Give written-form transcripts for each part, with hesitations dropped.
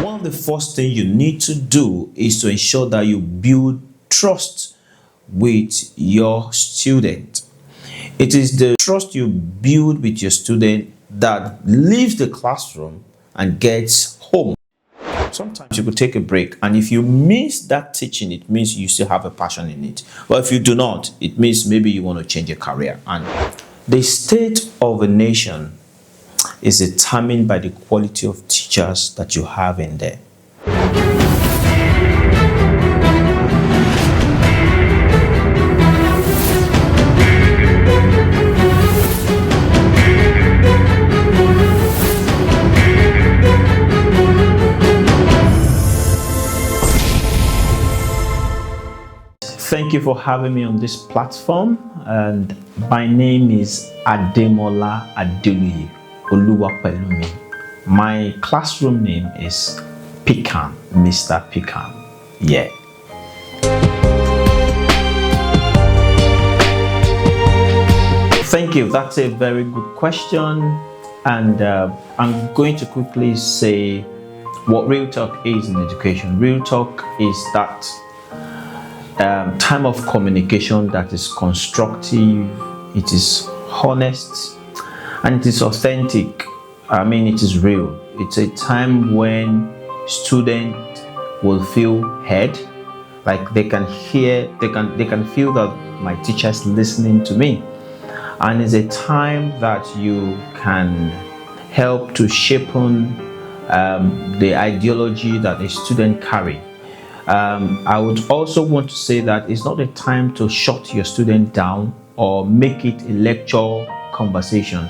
One of the first things you need to do is to ensure that you build trust with your student. It is the trust you build with your student that leaves the classroom and gets home. Sometimes you could take a break, and if you miss that teaching, it means you still have a passion in it. But if you do not, it means maybe you want to change your career. And the state of a nation is determined by the quality of teachers that you have in there. Thank you for having me on this platform, and my name is Adola Aduli. My classroom name is Pikam, Mr. Pikam. Yeah. Thank you. That's a very good question, and I'm going to quickly say what real talk is in education. Real talk is that time of communication that is constructive, it is honest, and it is authentic. I mean, it is real. It's a time when students will feel heard, like they can hear, they can feel that my teacher is listening to me. And it's a time that you can help to shape on the ideology that a student carry. I would also want to say that it's not a time to shut your student down or make it a lecture conversation.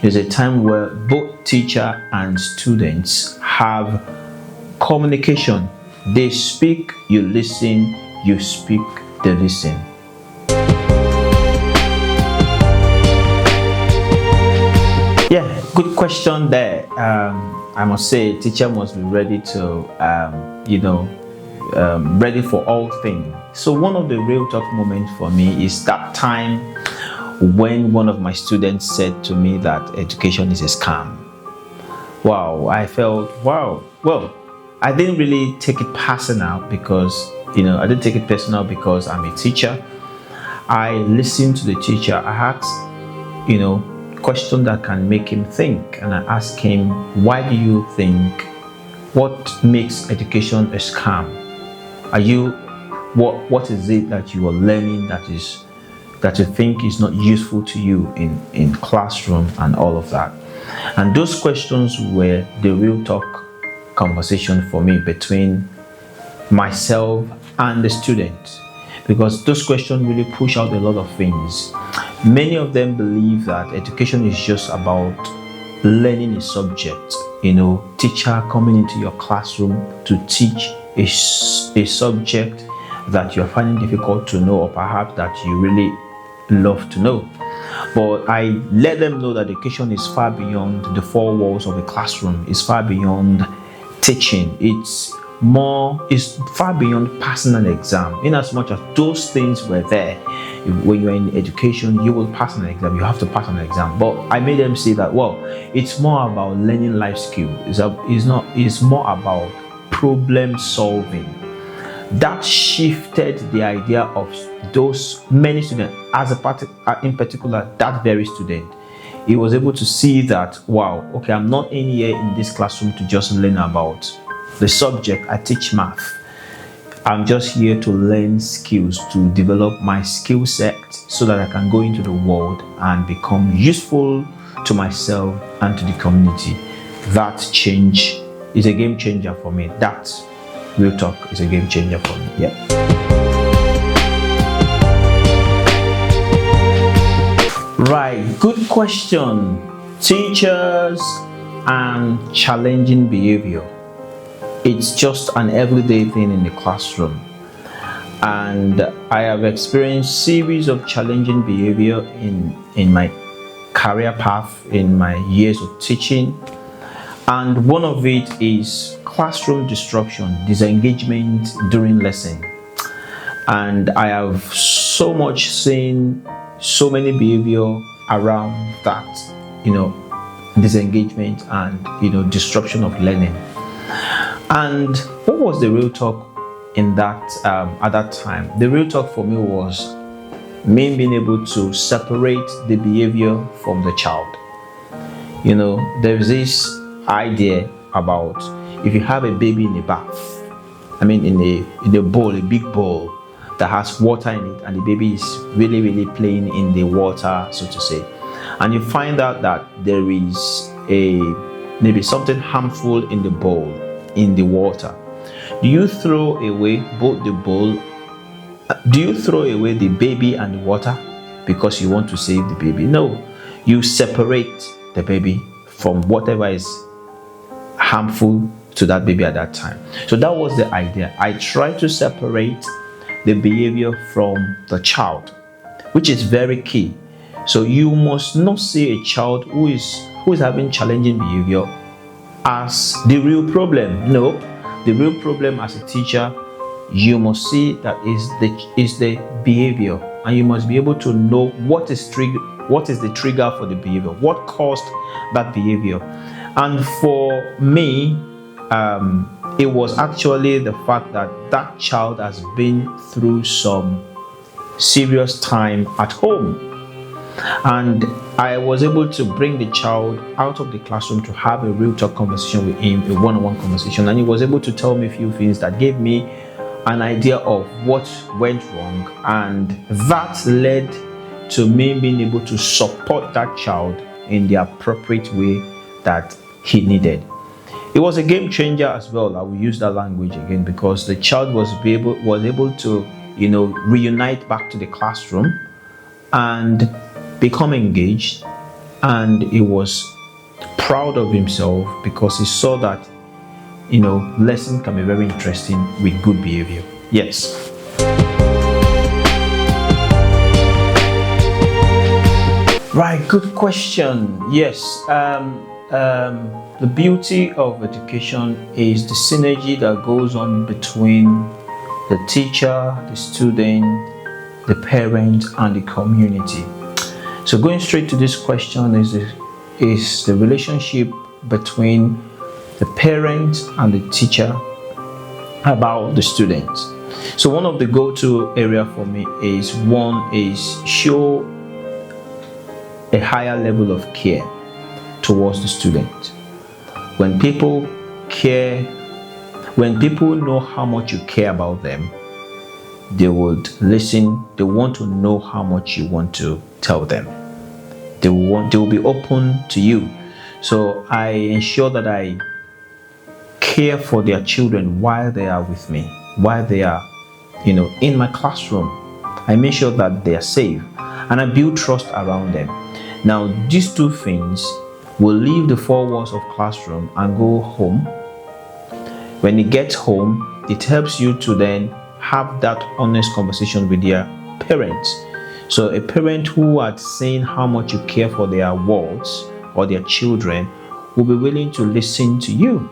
It's a time where both teacher and students have communication. They speak, you listen, you speak, they listen. Yeah, good question there. I must say, teacher must be ready to, ready for all things. So one of the real talk moments for me is that time when one of my students said to me that education is a scam. Wow, I felt, wow. Well, I didn't really take it personal because, I didn't take it personal because I'm a teacher. I listened to the teacher. I asked, question that can make him think. And I asked him, why do you think, what makes education a scam? What is it that you are learning that you think is not useful to you in classroom and all of that? And those questions were the real talk conversation for me between myself and the student, because those questions really push out a lot of things. Many of them believe that education is just about learning a subject, teacher coming into your classroom to teach a subject that you're finding difficult to know, or perhaps that you really love to know. But I let them know that education is far beyond the four walls of a classroom. It's far beyond teaching. It's far beyond passing an exam. In as much as those things were there, when you're in education, you will pass an exam. You have to pass an exam. But I made them say that, it's more about learning life skills. It's more about problem solving. That shifted the idea of those many students, in particular that very student. He was able to see that, I'm not in here in this classroom to just learn about the subject. I teach math. I'm just here to learn skills, to develop my skill set so that I can go into the world and become useful to myself and to the community. That change is a game changer for me. That real talk is a game changer for me. Yeah. Right, good question. Teachers and challenging behavior. It's just an everyday thing in the classroom. And I have experienced series of challenging behavior in my career path, in my years of teaching. And one of it is classroom disruption, disengagement during lesson. And I have so much seen so many behavior around that, disengagement and, disruption of learning. And what was the real talk in that at that time? The real talk for me was me being able to separate the behavior from the child. There's this idea about if you have a baby in a bath, in a bowl, a big bowl that has water in it, and the baby is really, really playing in the water, so to say, and you find out that there is maybe something harmful in the bowl, in the water. Do you throw away both the bowl? Do you throw away the baby and the water because you want to save the baby? No, you separate the baby from whatever is harmful to that baby at that time. So that was the idea. I try to separate the behavior from the child, which is very key. So you must not see a child who is having challenging behavior as the real problem. No, the real problem as a teacher, you must see that is the behavior, and you must be able to know what is the trigger for the behavior, what caused that behavior. And for me, it was actually the fact that that child has been through some serious time at home, and I was able to bring the child out of the classroom to have a real talk conversation with him, a one-on-one conversation, and he was able to tell me a few things that gave me an idea of what went wrong, and that led to me being able to support that child in the appropriate way that he needed. It was a game changer as well. I will use that language again, because the child was able to reunite back to the classroom and become engaged, and he was proud of himself because he saw that lesson can be very interesting with good behavior. Yes. Right, good question. Yes. The beauty of education is the synergy that goes on between the teacher, the student, the parent, and the community. So going straight to this question is the relationship between the parent and the teacher about the student. So one of the go-to area for me is show a higher level of care towards the student. When people care, when people know how much you care about them, they would listen. They want to know how much you want to tell them. They will be open to you. So I ensure that I care for their children while they are with me, while they are, in my classroom. I make sure that they are safe, and I build trust around them. Now, these two things will leave the four walls of classroom and go home. When it gets home, it helps you to then have that honest conversation with their parents. So a parent who had seen how much you care for their wards or their children will be willing to listen to you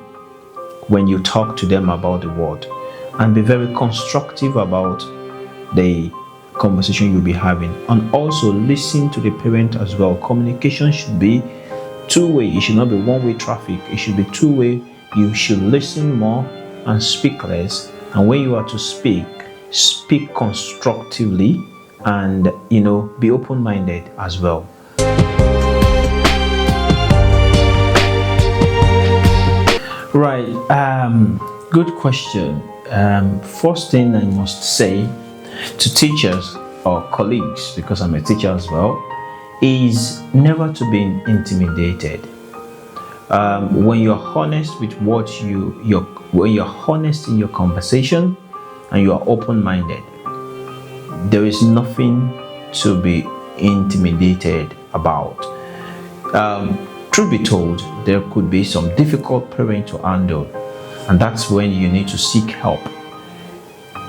when you talk to them about the word, and be very constructive about the conversation you'll be having. And also listen to the parent as well. Communication should be two-way. It should not be one-way traffic. It should be two-way. You should listen more and speak less. And when you are to speak constructively, and be open-minded as well. Right, good question. First thing I must say to teachers or colleagues, because I'm a teacher as well, is never to be intimidated. When you're honest with when you're honest in your conversation and you are open-minded, there is nothing to be intimidated about. Truth be told, there could be some difficult parent to handle, and that's when you need to seek help.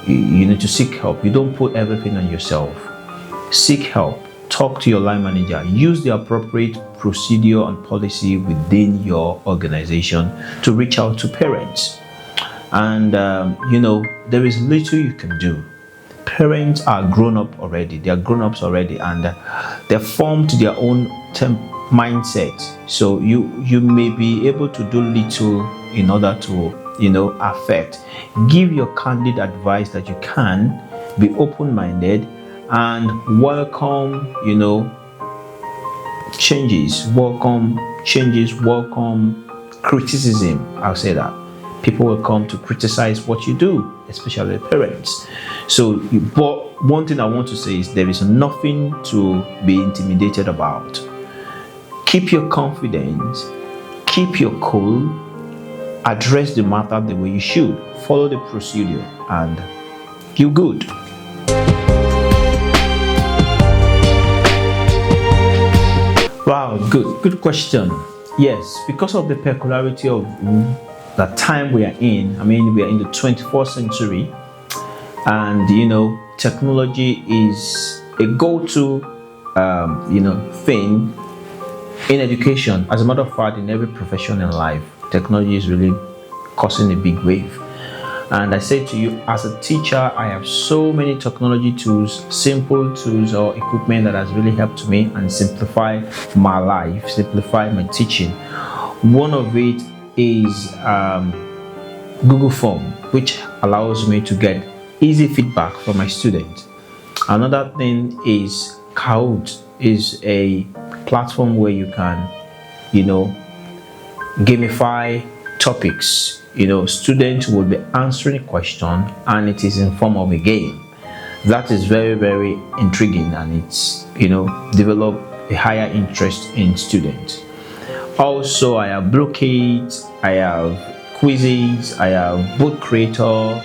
You need to seek help. You don't put everything on yourself. Seek help. Talk to your line manager. Use the appropriate procedure and policy within your organization to reach out to parents. And there is little you can do. Parents are grown up already. They are grown-ups already, and they're formed their own mindset. So you may be able to do little in order to affect. Give your candid advice that you can. Be open-minded and welcome, welcome criticism. I'll say that. People will come to criticize what you do, especially parents. But one thing I want to say is there is nothing to be intimidated about. Keep your confidence, keep your cool, address the matter the way you should, follow the procedure, and you're good. Wow, good question. Yes, because of the peculiarity of the time we are in, we are in the 21st century, and technology is a go-to thing in education. As a matter of fact, in every profession in life, technology is really causing a big wave. And I say to you, as a teacher, I have so many technology tools, simple tools or equipment that has really helped me and simplify my life, simplify my teaching. One of it is Google Form, which allows me to get easy feedback from my students. Another thing is Kahoot, is a platform where you can, gamify topics. Students will be answering a question and it is in form of a game. That is very, very intriguing, and it's, develop a higher interest in students. Also, I have Blockade, I have quizzes, I have book creator,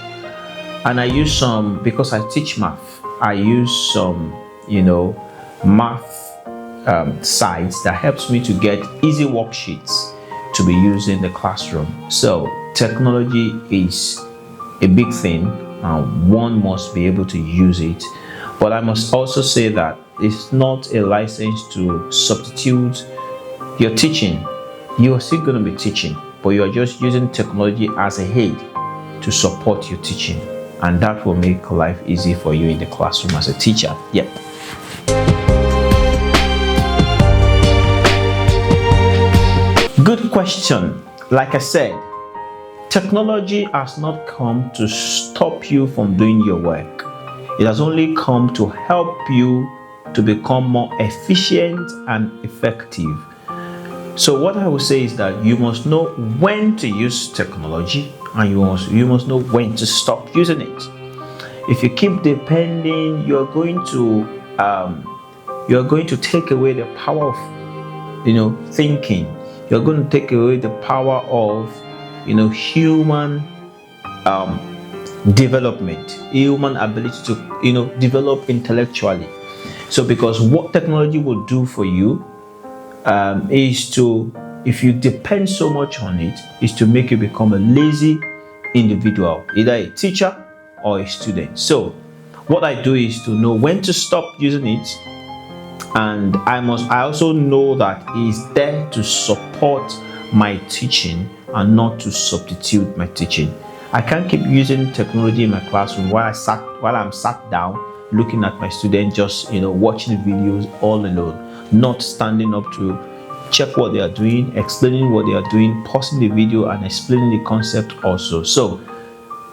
and I use some, because I teach math, I use some, math sites that helps me to get easy worksheets to be used in the classroom. So technology is a big thing, and one must be able to use it. But I must also say that it's not a license to substitute your teaching. You are still going to be teaching, but you are just using technology as a aid to support your teaching, and that will make life easy for you in the classroom as a teacher. Yep. Good question. Like I said, technology has not come to stop you from doing your work. It has only come to help you to become more efficient and effective. So what I would say is that you must know when to use technology, and you must know when to stop using it. If you keep depending, you're going to take away the power of thinking. You're going to take away the power of human development, human ability to develop intellectually. So because what technology will do for you is to, if you depend so much on it, is to make you become a lazy individual, either a teacher or a student. So what I do is to know when to stop using it, and I also know that it is there to support my teaching and not to substitute my teaching. I can't keep using technology in my classroom while I'm sat down looking at my students, just watching videos all alone, not standing up to check what they are doing, explaining what they are doing, pausing the video and explaining the concept also. So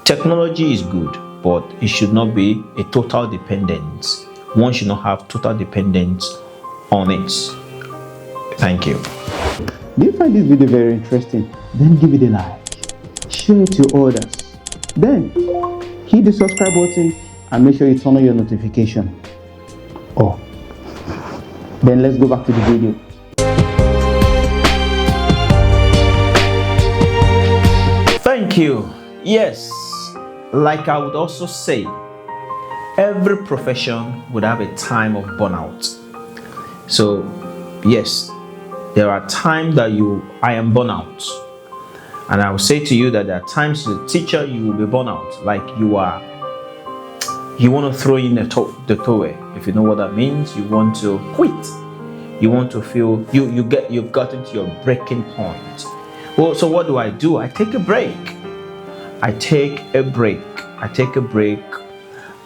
technology is good, but it should not be a total dependence. One should not have total dependence on it. Thank you. Do you find this video very interesting? Then give it a like, share it to others, then hit the subscribe button and make sure you turn on your notification. Oh, then let's go back to the video. Thank you. Yes, like I would also say, every profession would have a time of burnout. So yes, there are times that I am burnout, and I will say to you that there are times as a teacher you will be burnout, like you want to throw in the towel, if you know what that means. You want to quit. You want to feel you've gotten to your breaking point. Well, so what do? I take a break. I take a break,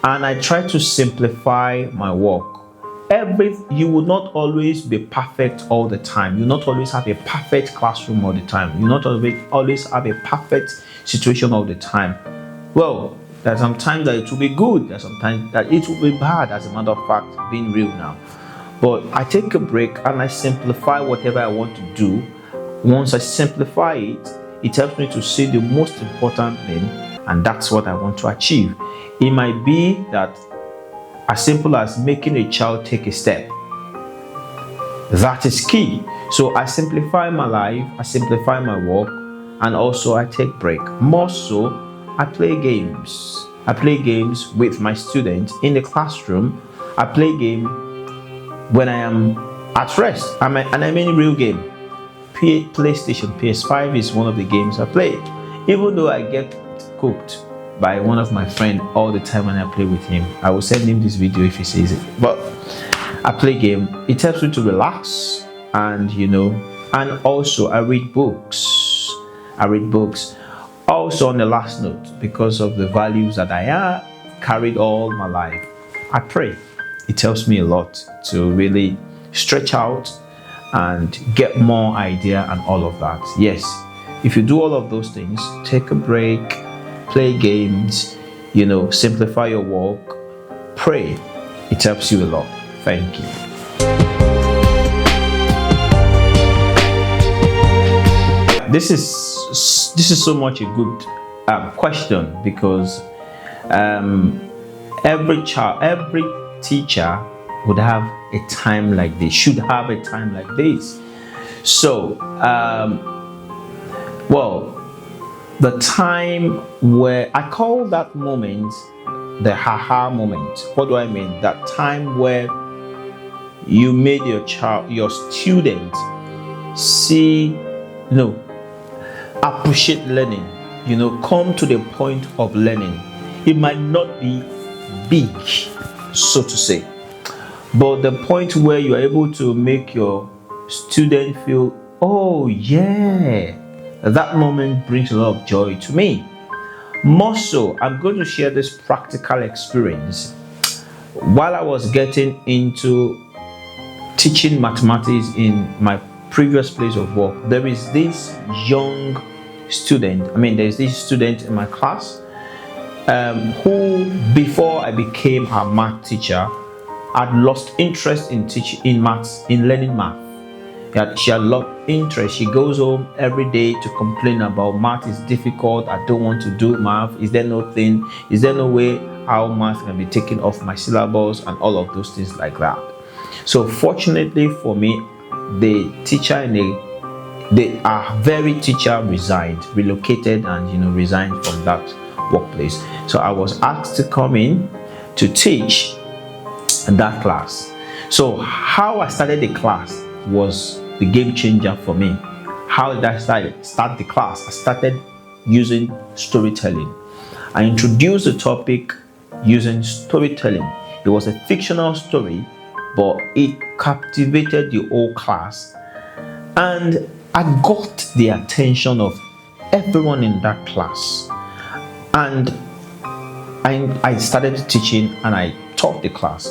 and I try to simplify my work. You will not always be perfect all the time. You will not always have a perfect classroom all the time. You will not always have a perfect situation all the time. Well, there's some times that it will be good, there's some times that it will be bad, as a matter of fact, being real now. But I take a break and I simplify whatever I want to do. Once I simplify it, it helps me to see the most important thing, and that's what I want to achieve. It might be that as simple as making a child take a step. That is key. So I simplify my life, I simplify my work, and also I take break. More so, I play games. I play games with my students in the classroom. I play game when I am at rest, and I mean real game. PlayStation, PS5 is one of the games I play. Even though I get cooked by one of my friends all the time when I play with him, I will send him this video if he sees it. But I play game. It helps me to relax, and and also I read books. Also, on the last note, because of the values that I have carried all my life, I pray. It helps me a lot to really stretch out and get more idea and all of that. Yes, if you do all of those things, take a break, play games, simplify your work, pray, it helps you a lot. Thank you. This is so much a good question, because every teacher would have a time like this, should have a time like this. So, the time where I call that moment the haha moment. What do I mean? That time where you made your student see, appreciate learning, come to the point of learning. It might not be big, so to say, but the point where you are able to make your student feel, oh yeah, that moment brings a lot of joy to me. More so, I'm going to share this practical experience. While I was getting into teaching mathematics in my previous place of work, there is this young student, there's this student in my class who, before I became her math teacher, had lost interest in learning math. She had lost interest. She goes home every day to complain about math is difficult. I don't want to do math. Is there no way how math can be taken off my syllabus and all of those things like that? So fortunately for me, the teacher our very teacher relocated and resigned from that workplace. So I was asked to come in to teach that class. So how I started the class was the game changer for me. How did I start the class? I started using storytelling. I introduced the topic using storytelling. It was a fictional story, but it captivated the whole class, and I got the attention of everyone in that class. And I started teaching and I taught the class.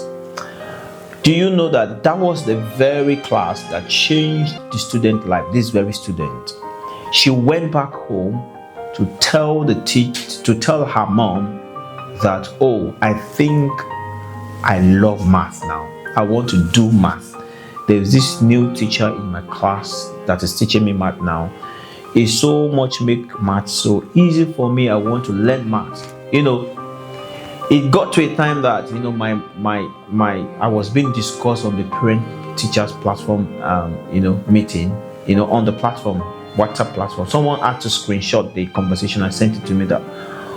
Do you know that was the very class that changed the student life? This very student, she went back home to tell her mom that, oh, I think I love math now. I want to do math. There's this new teacher in my class that is teaching me math now. It so much make math so easy for me. I want to learn math. It got to a time that I was being discussed on the parent teachers platform meeting, on the platform, WhatsApp platform. Someone had to screenshot the conversation and sent it to me that,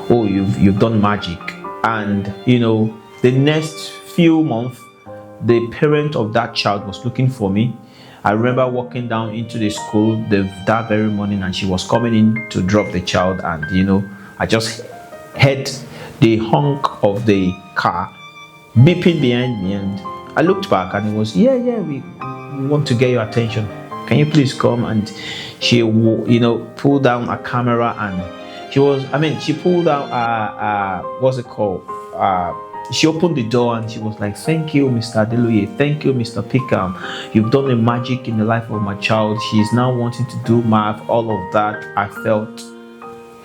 oh, you've done magic. And the next few months, the parent of that child was looking for me. I remember walking down into the school that very morning, and she was coming in to drop the child, and I just heard the honk of the car beeping behind me, and I looked back and it was, we want to get your attention. Can you please come? And she pulled down a camera, and she pulled out what's it called? She opened the door and she was like, thank you, Mr. Aduli. Thank you, Mr. Pikam. You've done a magic in the life of my child. She is now wanting to do math, all of that. I felt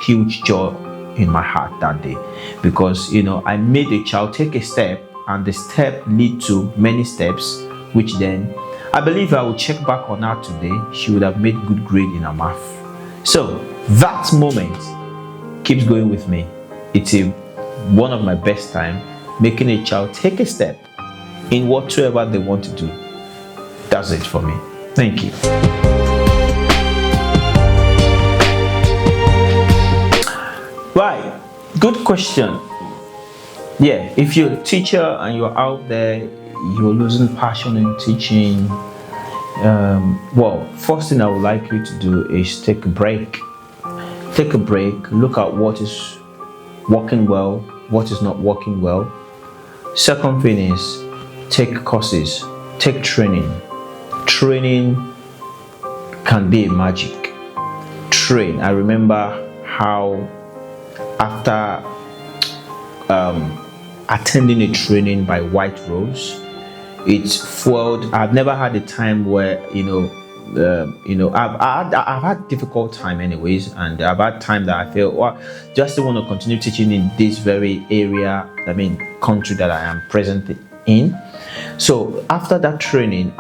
huge joy in my heart that day, because I made a child take a step, and the step lead to many steps, which then I believe I will check back on her today, she would have made good grade in her math. So that moment keeps going with me. It's one of my best time, making a child take a step in whatsoever they want to do. That's it for me. Thank you. Right, good question. Yeah, if you're a teacher and you're out there, you're losing passion in teaching, well, first thing I would like you to do is take a break. Take a break, look at what is working well, what is not working well. Second thing is take courses, take training. Training can be a magic. Train. I remember how after attending a training by White Rose, it's fueled. I've never had a time where I've had difficult time anyways, and I've had time that I feel, well, just want to continue teaching in this very area, country that I am present in. So after that training,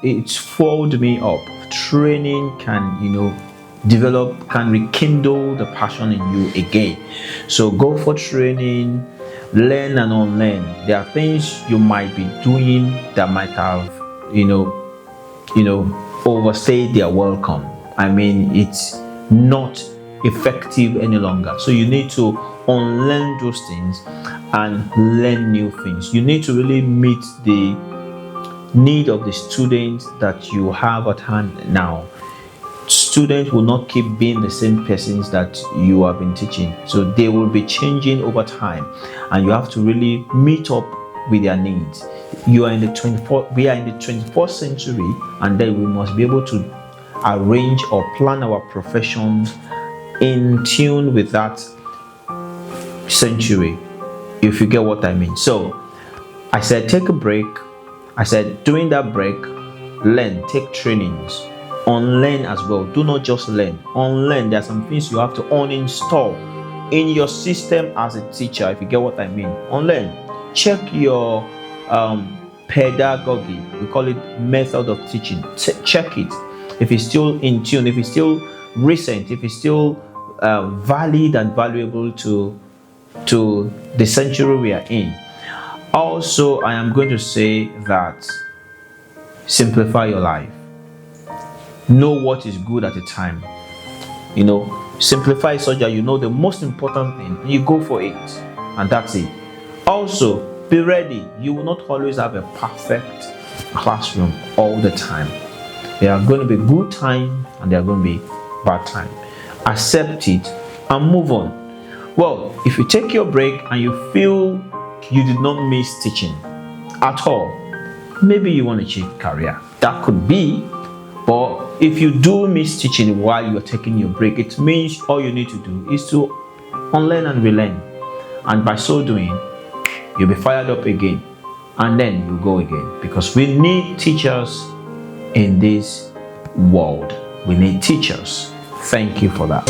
it's fueled me up. Training can develop, can rekindle the passion in you again. So go for training, learn and unlearn. There are things you might be doing that might have overstayed their welcome. It's not effective any longer. So you need to unlearn those things and learn new things. You need to really meet the need of the students that you have at hand now. Students will not keep being the same persons that you have been teaching, so they will be changing over time, and you have to really meet up with their needs. We are in the 21st century, and then we must be able to arrange or plan our professions in tune with that century, if you get what I mean. So I said take a break. I said during that break, learn, take trainings, unlearn as well. Do not just learn, unlearn. There are some things you have to uninstall in your system as a teacher, if you get what I mean. Unlearn. Check your pedagogy, we call it method of teaching. Check it if it's still in tune, if it's still recent, if it's still valid and valuable to the century we are in. Also, I am going to say that simplify your life. Know what is good at a time. Simplify such that you know the most important thing and you go for it, and that's it. Also, be ready. You will not always have a perfect classroom all the time. There are going to be good time and there are going to be bad time. Accept it and move on. Well, if you take your break and you feel you did not miss teaching at all, maybe you want to change career. That could be. But if you do miss teaching while you're taking your break, it means all you need to do is to unlearn and relearn. And by so doing, you'll be fired up again. And then you go again. Because we need teachers in this world. We need teachers. Thank you for that.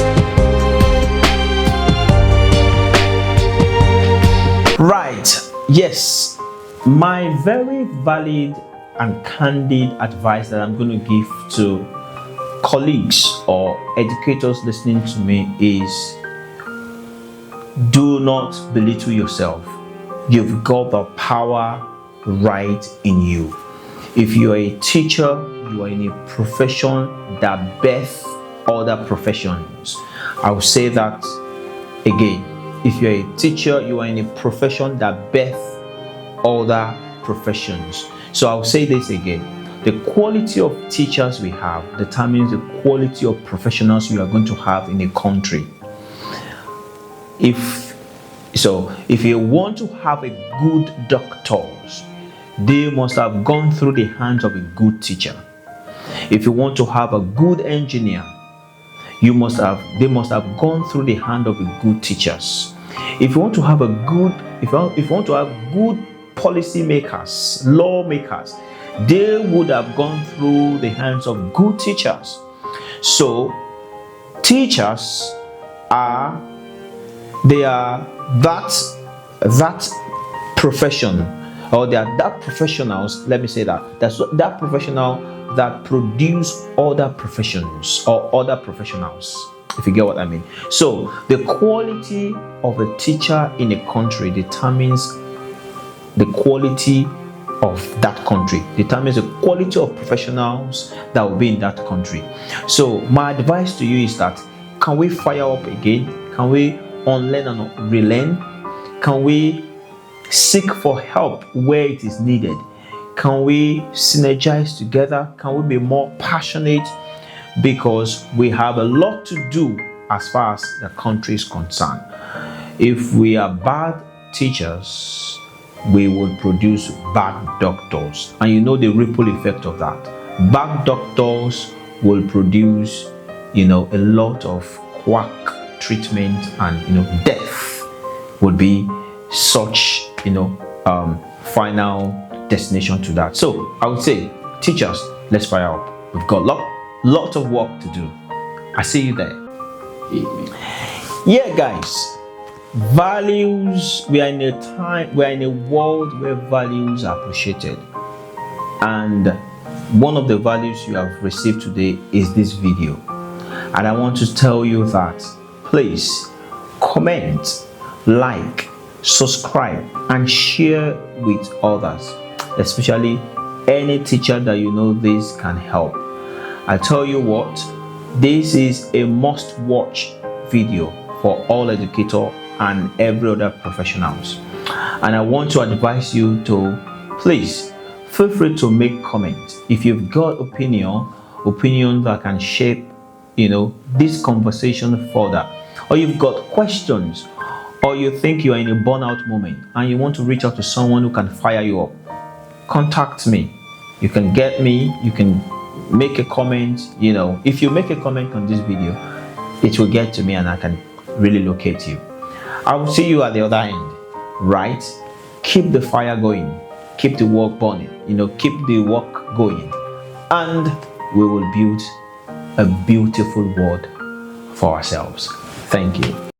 Right. Yes. My very valid and candid advice that I'm going to give to colleagues or educators listening to me is, do not belittle yourself. You've got the power right in you. If you're a teacher, you are in a profession that births other professions. I'll say that again. If you're a teacher, you are in a profession that births other professions. So I'll say this again. The quality of teachers we have determines the quality of professionals we are going to have in a country. If you want to have a good doctors, they must have gone through the hands of a good teacher. If you want to have a good engineer, they must have gone through the hand of a good teachers. If you want to have good policy makers, lawmakers, they would have gone through the hands of good teachers. So teachers are that profession, or they are that professionals, let me say that's that professional that produce other professions or other professionals, if you get what I mean. So the quality of a teacher in a country determines the quality of that country, determines the quality of professionals that will be in that country. So my advice to you is that, can we fire up again? Can we unlearn and relearn? Can we seek for help where it is needed? Can we synergize together? Can we be more passionate? Because we have a lot to do as far as the country is concerned. If we are bad teachers, we will produce bad doctors, and you know the ripple effect of that. Bad doctors will produce, a lot of quack treatment, and death would be such, final destination to that. So I would say, teachers, let's fire up. We've got lot of work to do. I see you there. Yeah, guys. Values, we are in a world where values are appreciated, and one of the values you have received today is this video. And I want to tell you that, please comment, like, subscribe, and share with others, especially any teacher that you know this can help. I tell you what, this is a must watch video for all educators and every other professionals. And I want to advise you to please feel free to make comments if you've got opinion that can shape this conversation further, or you've got questions, or you think you are in a burnout moment and you want to reach out to someone who can fire you up. Contact me. You can get me, you can make a comment. If you make a comment on this video, it will get to me and I can really locate you. I will see you at the other end, right? Keep the fire going, keep the work burning, keep the work going, and we will build a beautiful world for ourselves. Thank you.